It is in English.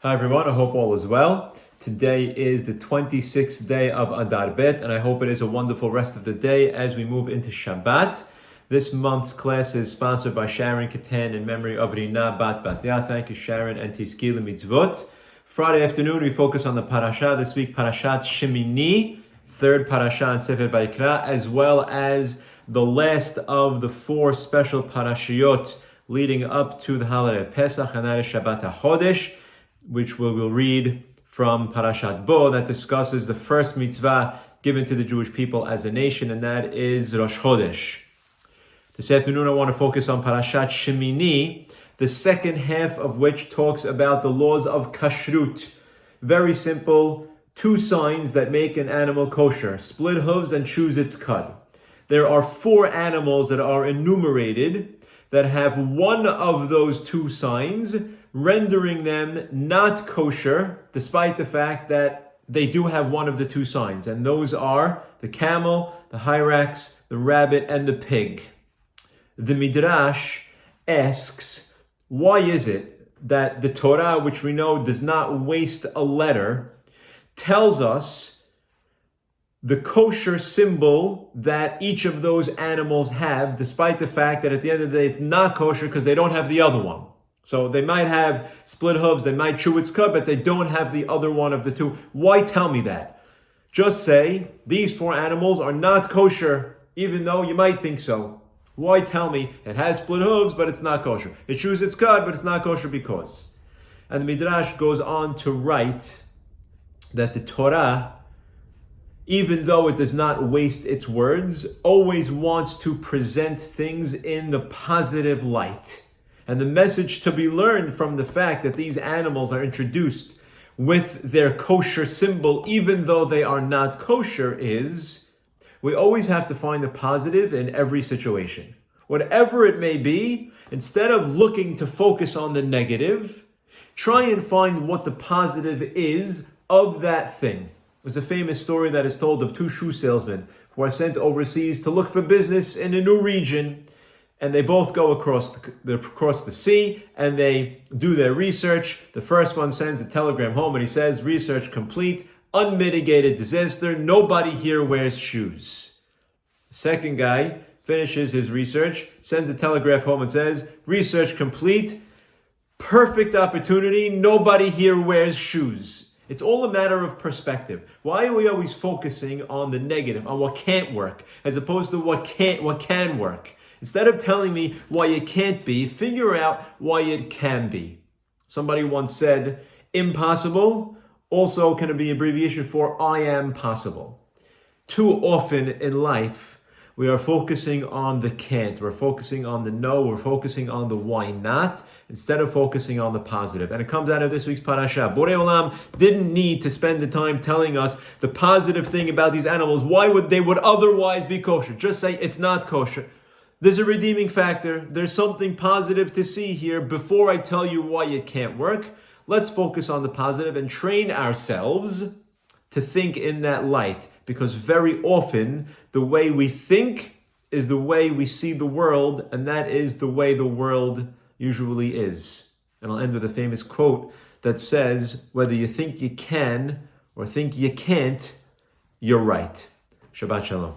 Hi everyone, I hope all is well. Today is the 26th day of Adar Bet, and I hope it is a wonderful rest of the day as we move into Shabbat. This month's class is sponsored by Sharon Katan in memory of Rina Bat Batya. Thank you, Sharon, and Tizki Mitzvot. Friday afternoon, we focus on the Parasha. This week, Perashat Shemini, third Parasha in Sefer Vayikra, as well as the last of the four special Parashiyot leading up to the holiday of Pesach, and that is Shabbat HaChodesh, which we will read from Parashat Bo, that discusses the first mitzvah given to the Jewish people as a nation, and that is Rosh Chodesh. This afternoon I want to focus on Perashat Shemini, the second half of which talks about the laws of kashrut. Very simple, two signs that make an animal kosher: split hooves and chews its cud. There are four animals that are enumerated that have one of those two signs, rendering them not kosher, despite the fact that they do have one of the two signs. And those are the camel, the hyrax, the rabbit, and the pig. The Midrash asks, why is it that the Torah, which we know does not waste a letter, tells us the kosher symbol that each of those animals have, despite the fact that at the end of the day it's not kosher because they don't have the other one? So they might have split hooves, they might chew its cud, but they don't have the other one of the two. Why tell me that? Just say, these four animals are not kosher, even though you might think so. Why tell me it has split hooves, but it's not kosher? It chews its cud, but it's not kosher because. And the Midrash goes on to write that the Torah, even though it does not waste its words, always wants to present things in the positive light. And the message to be learned from the fact that these animals are introduced with their kosher symbol, even though they are not kosher, is we always have to find the positive in every situation. Whatever it may be, instead of looking to focus on the negative, try and find what the positive is of that thing. There's a famous story that is told of two shoe salesmen who are sent overseas to look for business in a new region. And they both go across the sea, and they do their research. The first one sends a telegram home, and he says, research complete, unmitigated disaster, nobody here wears shoes. The second guy finishes his research, sends a telegraph home and says, research complete, perfect opportunity, nobody here wears shoes. It's all a matter of perspective. Why are we always focusing on the negative, on what can't work, as opposed to what can work? Instead of telling me why it can't be, figure out why it can be. Somebody once said, impossible also can be an abbreviation for I am possible. Too often in life, we are focusing on the can't. We're focusing on the no. We're focusing on the why not, instead of focusing on the positive. And it comes out of this week's parasha. Borei Olam didn't need to spend the time telling us the positive thing about these animals. Why would they otherwise be kosher? Just say it's not kosher. There's a redeeming factor. There's something positive to see here. Before I tell you why it can't work, let's focus on the positive and train ourselves to think in that light. Because very often, the way we think is the way we see the world, and that is the way the world usually is. And I'll end with a famous quote that says, whether you think you can or think you can't, you're right. Shabbat Shalom.